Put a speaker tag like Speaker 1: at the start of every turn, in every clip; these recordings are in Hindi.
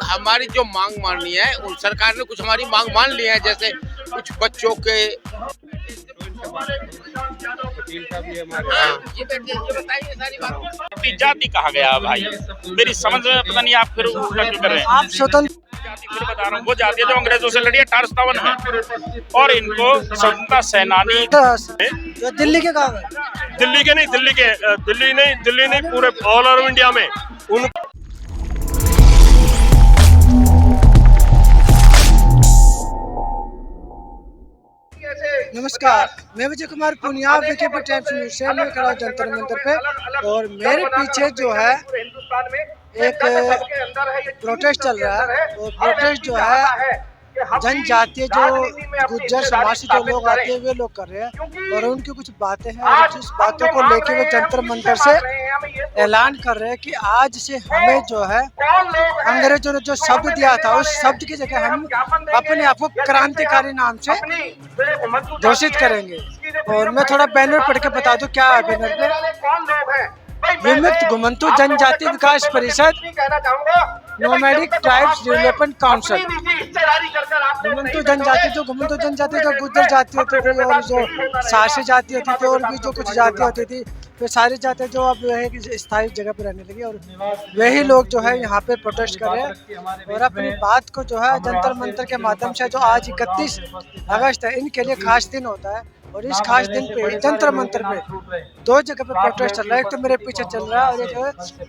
Speaker 1: हमारी जो मांग माननी है उन सरकार ने कुछ हमारी मांग मान ली है, जैसे कुछ बच्चों के बताइए सारी बात।
Speaker 2: जाति कहा गया है भाई, मेरी समझ में पता नहीं आप फिर उल्टा क्यों कर रहे हैं।
Speaker 3: आप स्वतंत्र
Speaker 2: जाति फिर बता रहा हूँ, वो जाति है जो अंग्रेजों से लड़ी है 1857 में, और इनको स्वतंत्रता सेनानी
Speaker 3: जो दिल्ली के काम है।
Speaker 4: दिल्ली नहीं पूरे ऑल ओवर इंडिया में उन
Speaker 3: नमस्कार, मैं विजय कुमार पुनिया विकेपी टाइम्स न्यूज़ से मैं खड़ा हूं जंतर मंतर पे, और मेरे पीछे जो है एक प्रोटेस्ट चल रहा है। और प्रोटेस्ट जो है जनजातीय जो गुज्जर समाज से जो लोग आते हैं वे लोग कर रहे हैं, और उनकी कुछ बातें हैं और जिस बातों को लेके वे जंतर मंतर से ऐलान कर रहे हैं कि आज से हमें जो है अंग्रेजों ने जो शब्द दिया था उस शब्द की जगह हम अपने आप को क्रांतिकारी नाम से घोषित करेंगे। और मैं थोड़ा बैनर पढ़ के बता दूं क्या है बैनर पे। विमुक्त घुमंतु जनजाति विकास परिषद, नोमैडिक ट्राइब्स डेवलपमेंट काउंसिल। घुमंतु जनजाति जो गुज्जर जाति होती थी और जो सासी जाति होती थी और भी जो कुछ जाति होती थी, वे सारी जातियाँ जो अब एक स्थायी जगह पर रहने लगी, और वही लोग जो है यहाँ पे प्रोटेस्ट कर रहे हैं और अपनी बात को जो है जंतर मंतर के माध्यम से, जो आज 31 अगस्त है, इनके लिए खास दिन होता है। और इस खास दिन पे जंतर मंतर पे दो जगह पे प्रोटेस्ट चल रहा है। एक तो मेरे पीछे चल रहा है और एक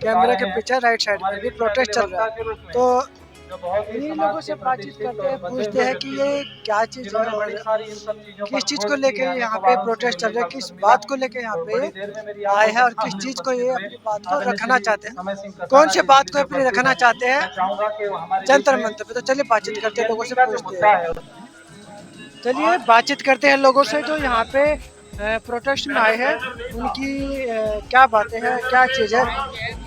Speaker 3: कैमरे के पीछे राइट साइड पे भी प्रोटेस्ट चल रहा है। तो इन्हीं लोगों से बातचीत करते हैं, पूछते हैं कि ये क्या चीज़ है और किस चीज़ को लेके यहाँ पे प्रोटेस्ट चल रहा है, किस बात को लेके यहाँ पे आए हैं और किस चीज़ को ये अपनी बात को रखना चाहते हैं, कौन सी बात को अपनी रखना चाहते हैं जंतर मंतर पे। तो चलिए बातचीत करते हैं, लोगों से पूछते हैं। चलिए बातचीत करते हैं लोगों से जो यहाँ पे प्रोटेस्ट में आए हैं, उनकी क्या बातें हैं, क्या चीज़ है।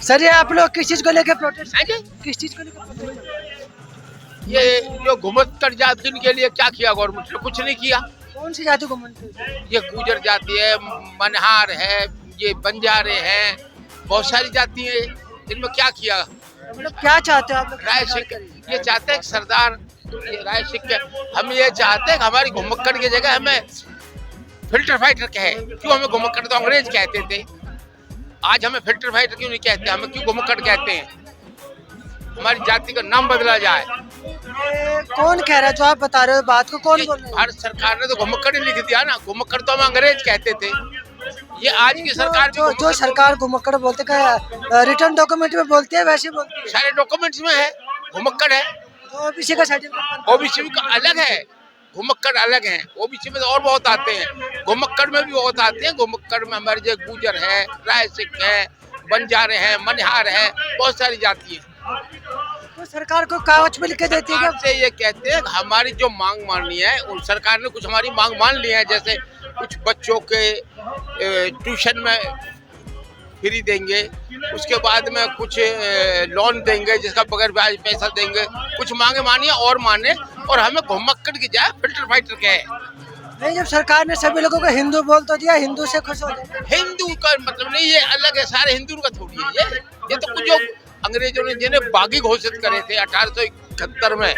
Speaker 3: सर ये आप लोग किस चीज़ को लेकर प्रोटेस्ट, किस चीज़ को लेकर प्रोटेस्ट?
Speaker 1: ये जो घुमक्कड़ जाति के लिए क्या किया गवर्नमेंट ने? कुछ नहीं किया।
Speaker 3: कौन सी जाति घुमंतु?
Speaker 1: ये गुजर जाति है, मनहार है, ये बंजारे हैं, बहुत सारी जाति है। इनमें क्या किया?
Speaker 3: मतलब क्या चाहते हो आप लोग?
Speaker 1: राय सिंह ये चाहते हैं सरदार, ये राय सिंह हम ये चाहते हैं कि हमारी घुमक्कड़ की जगह हमें फिल्टर फाइटर कहे। क्यों हमें घुमक्कड़ तो अंग्रेज कहते थे, आज हमें फिल्टर फाइटर क्यों नहीं कहते? हमें क्यों घुमक्कड़ कहते हैं? हमारी जाति का नाम बदला जाए।
Speaker 3: कौन कह रहा है जो आप बता रहे हो बात को? कौन बोल रहा है?
Speaker 1: भारत सरकार ने तो घुमक्कड़ लिख दिया ना, घुमक्कड़ तो हम अंग्रेज कहते थे। ये आज की सरकार
Speaker 3: जो सरकार घुमक्कड़ बोलते क्या रिटर्न डॉक्यूमेंट में बोलती है वैसे बोलती है?
Speaker 1: सारे डॉक्यूमेंट्स में है घुमक्कड़ है।
Speaker 3: ओबीसी का सर्टिफिकेट,
Speaker 1: ओबीसी का अलग है, घुमक्कड़ अलग है। ओबीसी में तो और बहुत आते हैं, घुमक्कड़ में भी बहुत आते हैं। घुमक्कड़ में हमारे जो गुजर है, राय सिंह है, बंजारे हैं, मनहार है, बहुत सारी जाति है।
Speaker 3: तो सरकार को कागज पे लिख के देती है
Speaker 1: से ये कहते हैं हमारी जो मांग माननी है उन सरकार ने कुछ हमारी मांग मान ली है, जैसे कुछ बच्चों के ट्यूशन में फ्री देंगे, उसके बाद में कुछ लोन देंगे जिसका बगैर ब्याज पैसा देंगे। कुछ मांगे मानिए और माने, और हमें घुमक्कड़ की जाए फिल्टर फाइटर कहे।
Speaker 3: नहीं, जब सरकार ने सभी लोगों को हिंदू बोल तो दिया, हिंदू से खुश हो जाए।
Speaker 1: हिंदू का मतलब नहीं, ये अलग है, सारे हिंदू का थोड़ी है ये तो कुछ जो अंग्रेजों ने जिन्हें बागी घोषित करे थे 1871 में,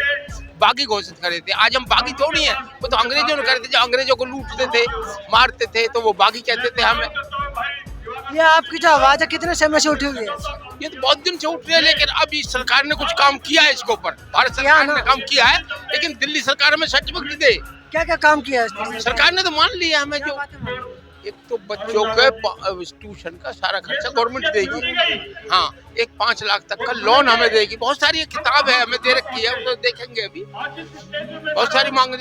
Speaker 1: बागी घोषित करे थे। आज हम बागी थोड़ी हैं, वो तो अंग्रेजों ने करे थे। जो अंग्रेजों को लूटते थे, मारते थे, तो वो बागी कहते थे हमें।
Speaker 3: ये आपकी जो आवाज है कितने समय से उठी हुई है?
Speaker 1: ये तो बहुत दिन से उठ रही है, लेकिन अब इस सरकार ने कुछ काम किया है इसके ऊपर। भारत सरकार ने काम किया है, लेकिन दिल्ली सरकार हमें सर्टिफिकेट दे।
Speaker 3: क्या क्या काम किया है
Speaker 1: सरकार ने? तो मान लिया हमें। जो एक तो बच्चों के ट्यूशन का सारा खर्चा गवर्नमेंट देगी। हाँ, एक 5 लाख तक का लोन हमें देगी। बहुत सारी एक किताब है हमें दे रखी है, तो देखेंगे अभी। बहुत सारी मांग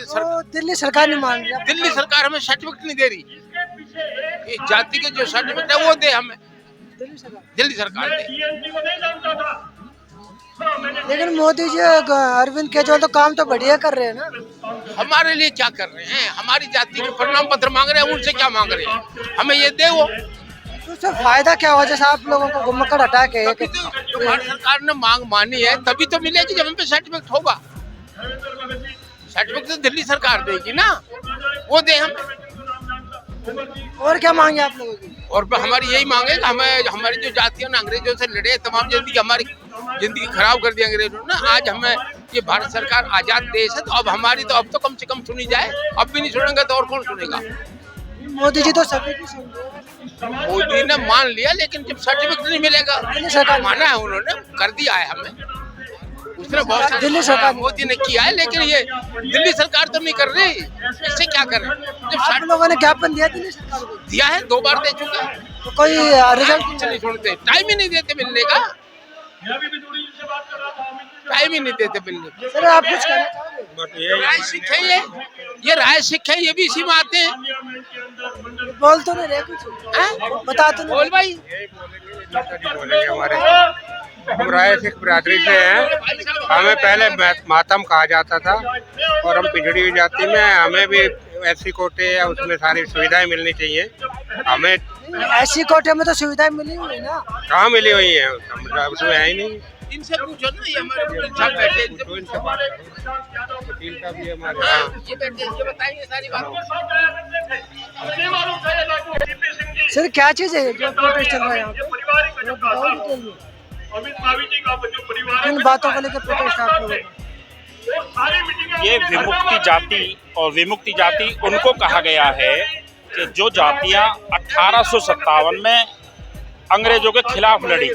Speaker 3: दिल्ली सरकार ने मान लिया।
Speaker 1: दिल्ली सरकार हमें सर्टिफिकेट नहीं दे रही। ये जाति के जो सर्टिफिकेट है वो दे हमें, दिल्ली सरकार दे।
Speaker 3: लेकिन मोदी जी अरविंद केजरीवाल तो काम तो बढ़िया कर रहे हैं ना।
Speaker 1: हमारे लिए क्या कर रहे हैं? हमारी जाति के प्रमाण पत्र मांग रहे हैं, उनसे क्या मांग रहे हैं? हमें ये दे वो।
Speaker 3: तो उससे फायदा क्या हुआ? जैसे आप लोगों को घुमक्कड़ हटा के
Speaker 1: जो भारत सरकार ने मांग मानी है तभी तो मिलेगी जब हम पे सर्टिफिकेट होगा। सर्टिफिकेट तो दिल्ली सरकार देगी ना, वो दे हम।
Speaker 3: और क्या मांगे आप लोगों की?
Speaker 1: और हमारी यही मांगे कि हमें हमारी जो जातियों ने अंग्रेजों से लड़े, तमाम जल्दी हमारी जिंदगी खराब कर दी अंग्रेजों ने। आज हमें ये भारत सरकार आजाद देश है, तो अब हमारी तो अब तो कम से कम सुनी जाए। अब भी नहीं सुनेंगे तो और कौन सुनेगा।
Speaker 3: मोदी जी तो सभी की सुन रहे हैं।
Speaker 1: मोदी ने मान लिया, लेकिन जब सर्टिफिकेट नहीं मिलेगा,
Speaker 3: सरकार
Speaker 1: माना है उन्होंने, कर दिया है हमें, उसने बहुत सारे
Speaker 3: दिल्ली सरकार
Speaker 1: मोदी ने किया है, लेकिन ये दिल्ली सरकार तो नहीं कर रही। इससे क्या करें, जब
Speaker 3: आप लोगों ने ज्ञापन दिया दिल्ली सरकार को?
Speaker 1: दिया है, 2 बार दे चुके हैं,
Speaker 3: तो कोई रिजल्ट
Speaker 1: नहीं सुनते, टाइम ही नहीं देते मिलने का, टाइम ही नहीं देते मिलने का।
Speaker 3: सर आप कुछ कहना चाहोगे?
Speaker 1: राय सिख है ये राय सिख है, ये भी इसी में आते हैं।
Speaker 3: बोल तो नहीं रहे कुछ,
Speaker 1: हैं?
Speaker 3: बता तो नहीं
Speaker 1: बोल भाई।
Speaker 4: बोलेंगे हमारे, हम राय सिख बिरादरी से हैं। हमें पहले मातम कहा जाता था और हम पिछड़ी हुई जाति में, हमें भी ऐसी कोटे या उसमें सारी सुविधाएं मिलनी चाहिए। हमें
Speaker 3: ऐसी कोटे में तो सुविधाएं मिली हुई है ना।
Speaker 4: कहाँ मिली हुई है, उसमें है ही नहीं।
Speaker 1: इनसे पूछो ना, ये हमारे वकील साहब बैठे हैं, इनसे
Speaker 4: इनसे बात करो। वकील का भी हमारे,
Speaker 1: हाँ, ये बैठे हैं, ये बताएंगे सारी बात।
Speaker 3: सर क्या चीज है जो प्रोटेस्ट चल रहा है यहाँ पे? किन बातों को लेकर प्रोटेस्ट आप लोगों का?
Speaker 2: ये विमुक्ति जाति और विमुक्ति जाति उनको कहा गया है कि जो जातियां 1857 में अंग्रेजों के खिलाफ लड़ी,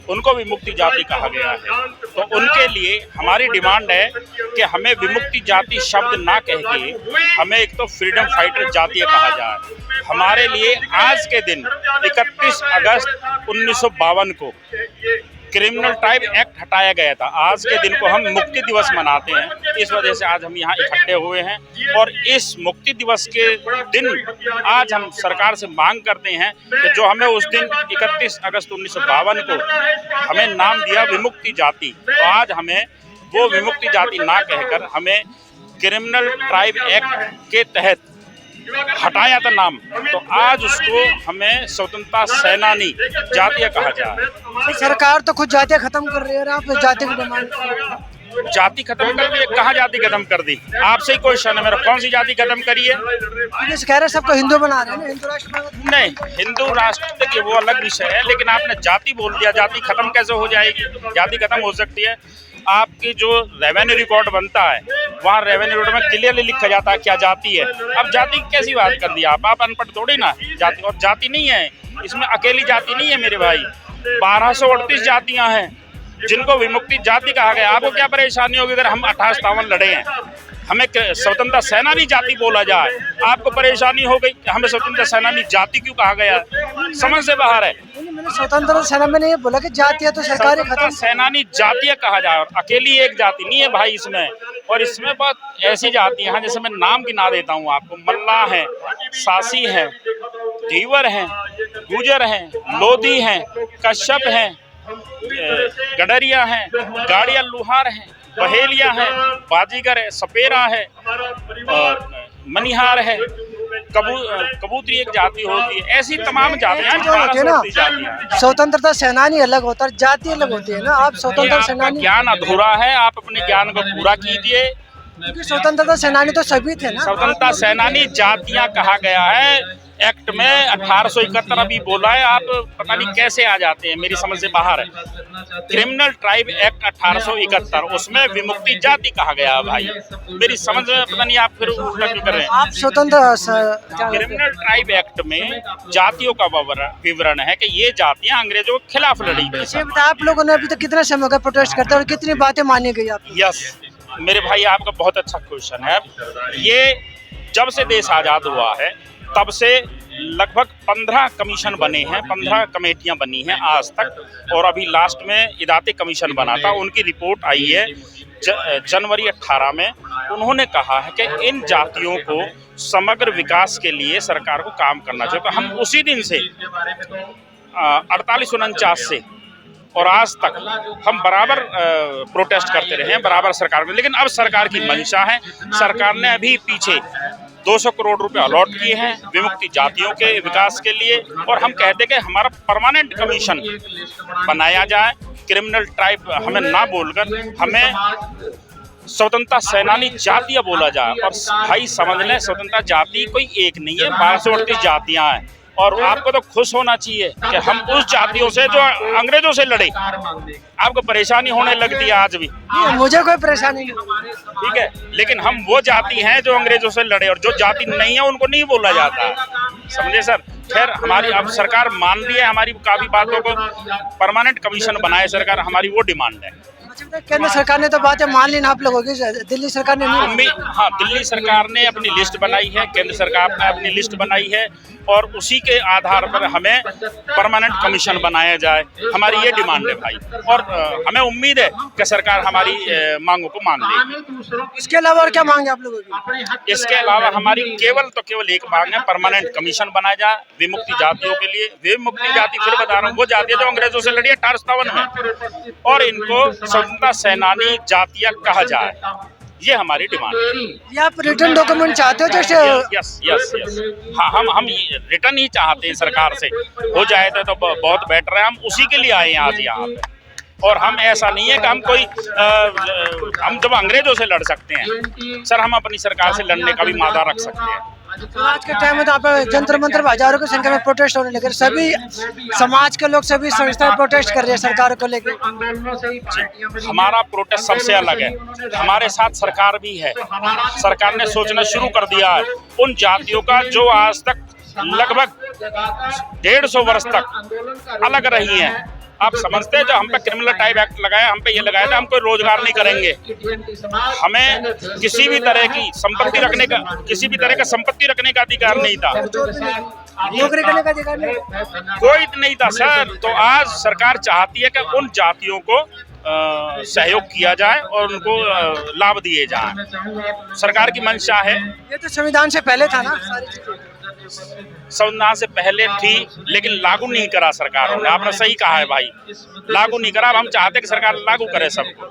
Speaker 2: उनको विमुक्ति जाति कहा गया है। तो उनके लिए हमारी डिमांड है कि हमें विमुक्ति जाति शब्द ना कह के हमें एक तो फ्रीडम फाइटर जातीय कहा जाए। हमारे लिए आज के दिन 31 अगस्त 1952 को क्रिमिनल ट्राइब एक्ट हटाया गया था। आज के दिन को हम मुक्ति दिवस मनाते हैं, इस वजह से आज हम यहाँ इकट्ठे हुए हैं। और इस मुक्ति दिवस के दिन आज हम सरकार से मांग करते हैं कि जो हमें उस दिन 31 अगस्त 1952 को हमें नाम दिया विमुक्ति जाति, तो आज हमें वो विमुक्ति जाति ना कहकर हमें क्रिमिनल ट्राइब एक्ट के तहत हटाया था नाम, तो आज उसको हमें स्वतंत्रता सेनानी जातीय कहा जाए।
Speaker 3: सरकार तो खुद जातियाँ खत्म कर रही है, आप जाति की डिमांड।
Speaker 2: जाति खत्म कर दी, कहाँ जाति खत्म कर दी? आपसे ही क्वेश्चन है मेरा, कौन सी जाति खत्म करी है?
Speaker 3: कह रहे सबको हिंदू बना रहे हैं, हिंदू राष्ट्र
Speaker 2: नहीं, हिंदू राष्ट्र देखिए वो अलग विषय है, लेकिन आपने जाति बोल दिया, जाति खत्म कैसे हो जाएगी? जाति खत्म हो सकती है, आपकी जो रेवेन्यू रिकॉर्ड बनता है वहाँ रेवेन्यू रिकॉर्ड में क्लियरली लिखा जाता है क्या जाति है। अब जाति की कैसी बात कर दी आप अनपढ़ थोड़ी ना। जाति और जाति नहीं है, इसमें अकेली जाति नहीं है मेरे भाई, 1238 जातियाँ हैं जिनको विमुक्ति जाति कहा गया। आपको क्या परेशानी होगी अगर हम 1857 लड़े हैं, हमें स्वतंत्रता सेनानी जाति बोला जाए? आपको परेशानी हो गई, हमें स्वतंत्रता सेनानी जाति क्यों कहा गया? समझ से बाहर है।
Speaker 3: मैंने स्वतंत्रता सेना में नहीं बोला कि जातियाँ तो सरकारी खत्म।
Speaker 2: सेनानी जातीय कहा जाए, और अकेली एक जाति नहीं है भाई इसमें। और इसमें बहुत ऐसी जातियां हैं, जैसे मैं नाम गिना देता हूँ आपको, मल्ला हैं, सासी हैं, धीवर हैं, गुजर हैं, लोधी हैं, कश्यप हैं, गडरिया हैं, गाड़िया लुहार हैं, बहेलिया है, बाजीगर है, सपेरा है और मनिहार है, कबूतरी एक जाति होती है। ऐसी तमाम जातियां
Speaker 3: ना। स्वतंत्रता सेनानी अलग होता है, जाति अलग होती है ना। आप स्वतंत्रता सेनानी,
Speaker 2: ज्ञान अधूरा है, आप अपने ज्ञान को पूरा कीजिए।
Speaker 3: क्योंकि स्वतंत्रता सेनानी तो सभी थे ना।
Speaker 2: स्वतंत्रता सेनानी जातियां कहा गया है एक्ट में, 1871 अभी बोला है, आप पता नहीं कैसे आ जाते हैं, मेरी समझ से बाहर है। क्रिमिनल ट्राइब एक्ट 1871, उसमें विमुक्ति जाति कहा गया है भाई, मेरी समझ में पता नहीं आप फिर उल्टा क्यों कर रहे हैं।
Speaker 3: आप स्वतंत्र
Speaker 2: क्रिमिनल ट्राइब एक्ट में जातियों का विवरण है कि ये जातियां अंग्रेजों के खिलाफ लड़ी।
Speaker 3: आप लोगों ने अभी तक कितना समय का प्रोटेस्ट करते और कितनी बातें मानी गई आप?
Speaker 2: यस मेरे भाई, आपका बहुत अच्छा क्वेश्चन है। ये जब से देश आज़ाद हुआ है तब से लगभग 15 कमीशन बने हैं, 15 कमेटियां बनी हैं आज तक, और अभी लास्ट में इदाते कमीशन बना था, उनकी रिपोर्ट आई है जनवरी 18 में। उन्होंने कहा है कि इन जातियों को समग्र विकास के लिए सरकार को काम करना चाहिए। तो हम उसी दिन से 48-49 से और आज तक हम बराबर प्रोटेस्ट करते रहे हैं, बराबर सरकार में। लेकिन अब सरकार की मंशा है, सरकार ने अभी पीछे 200 करोड़ रुपए अलॉट किए हैं विमुक्ति जातियों के विकास के लिए, और हम कहते हैं कि हमारा परमानेंट कमीशन बनाया जाए। क्रिमिनल ट्राइब हमें ना बोलकर हमें स्वतंत्रता सेनानी जातीय बोला जाए। और भाई समझ लें, स्वतंत्रता जाति कोई एक नहीं है, 1238 जातियां हैं। और आपको तो खुश होना चाहिए कि हम उस जातियों से जो अंग्रेजों से लड़े। आपको परेशानी होने लगती है आज भी,
Speaker 3: मुझे कोई परेशानी नहीं।
Speaker 2: ठीक है, लेकिन हम वो जाति हैं जो अंग्रेजों से लड़े, और जो जाति नहीं है उनको नहीं बोला जाता, समझे सर। खैर, हमारी अब सरकार मान रही है हमारी काफी बातों को, परमानेंट कमीशन बनाए सरकार, हमारी वो डिमांड है।
Speaker 3: केंद्र सरकार ने तो बातें मान ली ना आप लोगों की, दिल्ली सरकार ने नहीं।
Speaker 2: हाँ, दिल्ली सरकार ने अपनी लिस्ट बनाई है, केंद्र सरकार ने अपनी लिस्ट बनाई है, और उसी के आधार पर हमें परमानेंट कमीशन बनाया जाए, हमारी ये डिमांड है भाई। और हमें उम्मीद है कि सरकार हमारी मांगों को मान लेगी।
Speaker 3: इसके अलावा और क्या मांग है आप लोगों की?
Speaker 2: इसके अलावा हमारी केवल एक मांग है, परमानेंट कमीशन बनाया जाए विमुक्ति जातियों के लिए। विमुक्ति जाति, फिर बता रहा हूँ, वो जाति है जो अंग्रेजों से लड़ी 1857 में, और इनको स्वतंत्रता सेनानी जातियां कहा जाए, ये हमारी डिमांड है।
Speaker 3: ये आप रिटर्न डॉक्यूमेंट चाहते हो जैसे?
Speaker 2: यस। हाँ, हम रिटर्न ही चाहते हैं सरकार से, हो जाए तो बहुत बेटर है। हम उसी के लिए आए हैं आज यहाँ पे, और हम ऐसा नहीं है कि हम कोई हम जब अंग्रेजों से लड़ सकते हैं सर, हम अपनी सरकार से लड़ने का भी मादा रख सकते हैं।
Speaker 3: तो आज के टाइम में तो आप जंतर मंतर हजारों की संख्या में प्रोटेस्ट होने लगे, सभी समाज के लोग, सभी संस्थाएं प्रोटेस्ट कर रही है सरकार को लेकर।
Speaker 2: हमारा प्रोटेस्ट सबसे अलग है, हमारे साथ सरकार भी है। सरकार ने सोचना शुरू कर दिया है उन जातियों का जो आज तक लगभग 150 वर्ष तक अलग रही हैं। आप समझते हैं, जो हम पे क्रिमिनल टाइप एक्ट लगाया, हम पे ये लगाया था हम कोई रोजगार नहीं करेंगे, हमें किसी भी तरह की संपत्ति रखने का, किसी भी तरह का संपत्ति रखने का अधिकार नहीं था,
Speaker 3: नौकरी करने का अधिकार नहीं,
Speaker 2: कोई नहीं था सर। तो आज सरकार चाहती है कि उन जातियों को सहयोग किया जाए और उनको लाभ दिए जाए, सरकार की मंशा है।
Speaker 3: ये तो संविधान से पहले था ना, सारी चीजें
Speaker 2: संविधान से पहले थी, लेकिन लागू नहीं करा सरकारों ने। आपने सही कहा है भाई, लागू नहीं करा। हम चाहते कि सरकार लागू करे सबको।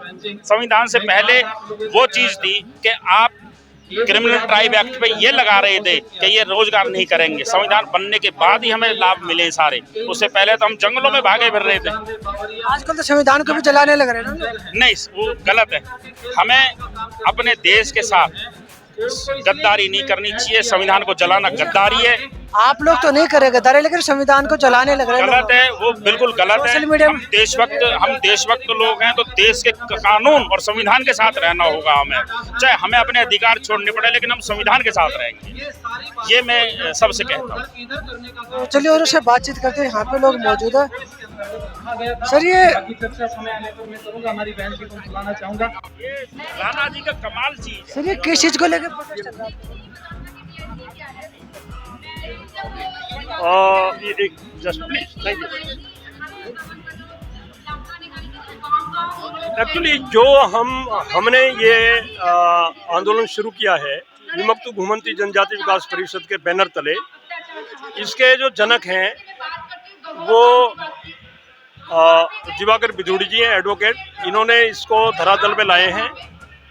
Speaker 2: संविधान से पहले वो चीज थी कि आप क्रिमिनल ट्राइब एक्ट पे ये लगा रहे थे कि ये रोजगार नहीं करेंगे। संविधान बनने के बाद ही हमें लाभ मिले सारे, उससे पहले तो हम जंगलों में भागे फिर रहे थे।
Speaker 3: आजकल तो संविधान को भी जलाने लग रहे हैं ना।
Speaker 2: नहीं, वो गलत है। हमें अपने देश के साथ गद्दारी नहीं करनी चाहिए। संविधान को जलाना गद्दारी है।
Speaker 3: आप लोग तो नहीं करेंगे गद्दारी, लेकिन संविधान को जलाने लग रहे हैं।
Speaker 2: गलत है, वो बिल्कुल गलत है। हम देशभक्त लोग हैं, तो देश के कानून और संविधान के साथ रहना होगा हमें, चाहे हमें अपने अधिकार छोड़ने पड़े, लेकिन हम संविधान के साथ रहेंगे। ये मैं सबसे कहता हूँ।
Speaker 3: चलिए और उससे बातचीत करते हैं, यहाँ पे लोग मौजूद है। सर, ये
Speaker 2: लाला जी का कमाल चीज।
Speaker 3: सर, ये किस चीज को लेकर प्रोटेस्ट चल रहा है?
Speaker 5: एक्चुअली जो हमने ये आंदोलन शुरू किया है विमुक्त घुमंती जनजाति विकास परिषद के बैनर तले, इसके जो जनक हैं वो दिवाकर बिधूड़ी जी हैं, एडवोकेट। इन्होंने इसको धरातल पे लाए हैं,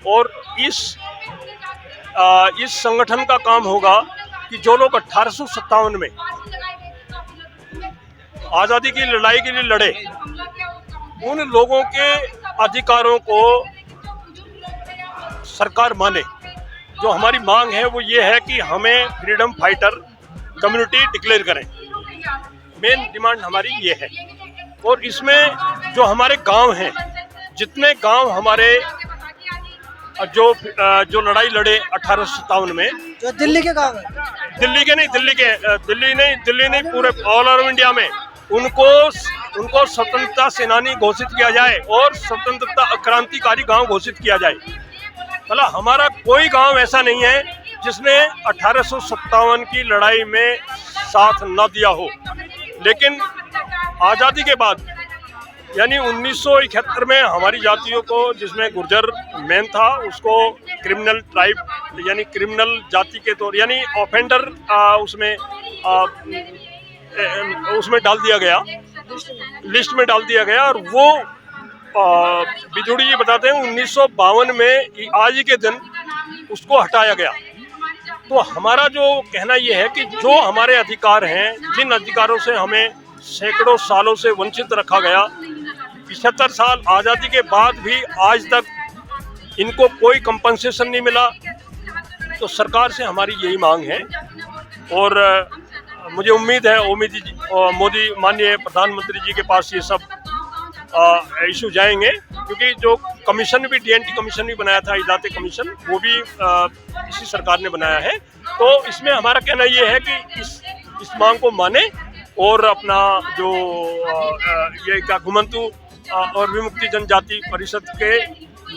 Speaker 5: और इस संगठन का काम होगा कि जो लोग 1857 में आज़ादी की लड़ाई के लिए लड़े, उन लोगों के अधिकारों को सरकार माने। जो हमारी मांग है वो ये है कि हमें फ्रीडम फाइटर कम्युनिटी डिक्लेयर करें, मेन डिमांड हमारी ये है। और इसमें जो हमारे गांव हैं, जितने गांव हमारे जो लड़ाई लड़े 1857 में,
Speaker 3: जो दिल्ली के गाँव है, दिल्ली नहीं पूरे ऑल ओवर इंडिया में, उनको स्वतंत्रता सेनानी घोषित किया जाए और स्वतंत्रता क्रांतिकारी गांव घोषित किया जाए। मतलब हमारा कोई गांव ऐसा नहीं है जिसने 1857 की लड़ाई में साथ न दिया हो। लेकिन आज़ादी के बाद यानी 1971 में हमारी जातियों को, जिसमें गुर्जर मेन था, उसको क्रिमिनल ट्राइब यानी क्रिमिनल जाति के तौर यानी ऑफेंडर उसमें डाल दिया गया, लिस्ट में डाल दिया गया। और वो बिधूड़ी जी बताते हैं 1952 में आज ही के दिन उसको हटाया गया। तो हमारा जो कहना ये है कि जो हमारे अधिकार हैं, जिन अधिकारों से हमें सैकड़ों सालों से वंचित रखा गया, 75 साल आज़ादी के बाद भी आज तक इनको कोई कंपनसेशन नहीं मिला। तो सरकार से हमारी यही मांग है। और
Speaker 5: मुझे उम्मीद है मोदी माननीय प्रधानमंत्री जी के पास ये सब इशू जाएंगे, क्योंकि जो कमीशन भी DNT कमीशन भी बनाया था, इदाते कमीशन, वो भी इसी सरकार ने बनाया है। तो इसमें हमारा कहना ये है कि इस मांग को माने और अपना जो ये क्या घुमंतु और विमुक्ति जनजाति परिषद के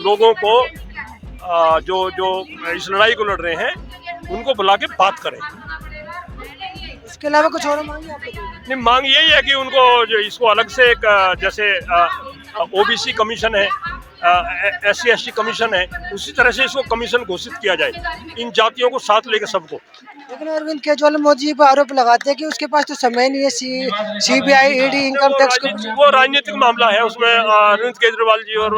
Speaker 5: लोगों को जो इस लड़ाई को लड़ रहे हैं उनको बुला के बात करें।
Speaker 3: इसके अलावा कुछ और मांगे आप लोगों की?
Speaker 5: नहीं, मांग यही है कि उनको जो इसको अलग से एक जैसे OBC कमीशन है, SC ST कमीशन है, उसी तरह से इसको कमीशन घोषित किया जाए, इन जातियों को साथ लेकर सबको।
Speaker 3: लेकिन अरविंद केजरीवाल मोदी जी पर आरोप लगाते हैं कि उसके पास तो समय नहीं है CBI ED इनकम टैक्स को।
Speaker 5: वो राजनीतिक मामला है, उसमें अरविंद केजरीवाल जी और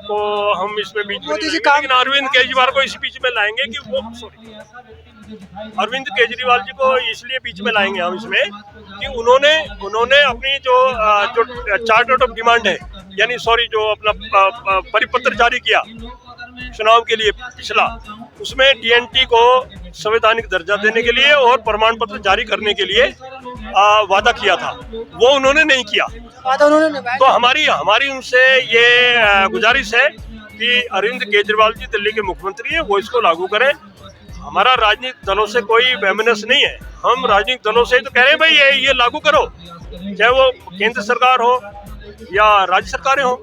Speaker 5: को हम इसमें बीच में नहीं लाएंगे, लेकिन अरविंद केजरीवाल को इस बीच में लाएंगे कि वो अरविंद केजरीवाल जी को इसलिए बीच में लाएंगे हम इसमें कि उन्होंने अपनी जो चार्टर ऑफ डिमांड है, यानी जो अपना परिपत्र जारी किया चुनाव के लिए पिछला, उसमें DNT को संवैधानिक दर्जा देने के लिए और प्रमाण पत्र जारी करने के लिए वादा किया था, वो उन्होंने नहीं किया। तो हमारी उनसे ये गुजारिश है कि अरविंद केजरीवाल जी दिल्ली के मुख्यमंत्री हैं, वो इसको लागू करें। हमारा राजनीतिक दलों से कोई वैमनस नहीं है, हम राजनीतिक दलों से तो कह रहे हैं भाई ये लागू करो, चाहे वो केंद्र सरकार हो या राज्य सरकारें हो,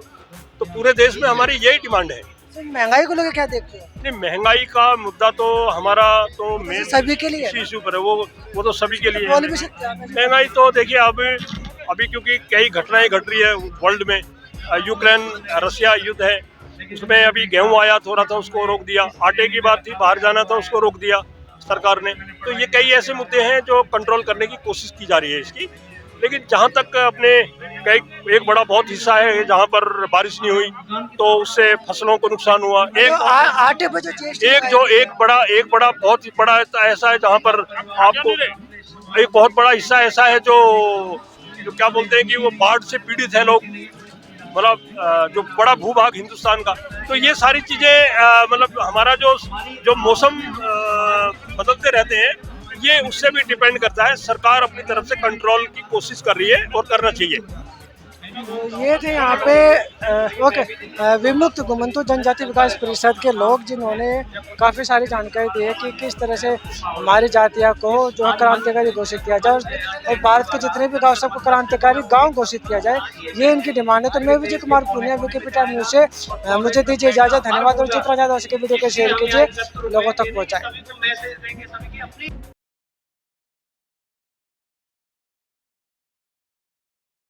Speaker 5: तो पूरे देश में हमारी यही डिमांड है।
Speaker 3: महंगाई को लेकर क्या देखते हो?
Speaker 5: नहीं, महंगाई का मुद्दा तो हमारा तो मेन
Speaker 3: सभी के लिए
Speaker 5: इशू पर है, वो तो सभी के लिए
Speaker 3: बोल भी सकते हैं।
Speaker 5: महंगाई तो देखिए अभी क्योंकि कई घटनाएं घट रही है वर्ल्ड में, यूक्रेन रशिया युद्ध है, उसमें अभी गेहूं आयात हो रहा था, उसको रोक दिया, आटे की बात थी, बाहर जाना था, उसको रोक दिया सरकार ने। तो ये कई ऐसे मुद्दे हैं जो कंट्रोल करने की कोशिश की जा रही है इसकी। लेकिन जहाँ तक अपने एक बड़ा बहुत हिस्सा है जहाँ पर बारिश नहीं हुई तो उससे फसलों को नुकसान हुआ। एक बड़ा बहुत बड़ा ऐसा है जहाँ पर आपको एक बहुत बड़ा हिस्सा ऐसा है जो क्या बोलते हैं कि वो बाढ़ से पीड़ित है लोग, मतलब जो बड़ा भूभाग हिंदुस्तान का। तो ये सारी चीजें मतलब हमारा जो मौसम बदलते रहते हैं, ये उससे भी डिपेंड करता है। सरकार अपनी तरफ से कंट्रोल की कोशिश कर रही है और करना चाहिए।
Speaker 3: तो ये थे यहाँ पे विमुक्त घुमंतु जनजाति विकास परिषद के लोग, जिन्होंने काफ़ी सारी जानकारी दी है कि किस तरह से हमारी जातिया को जो है क्रांतिकारी घोषित किया जाए और भारत के जितने भी गाँव सबको क्रांतिकारी गांव घोषित किया जाए, ये इनकी डिमांड है। तो मैं विजय कुमार पुनिया, विकिपीडिया न्यूज़ से मुझे दीजिए इजाज़त। धन्यवाद और जितना ज़्यादा हो सके वीडियो को शेयर कीजिए, लोगों तक पहुँचाएं।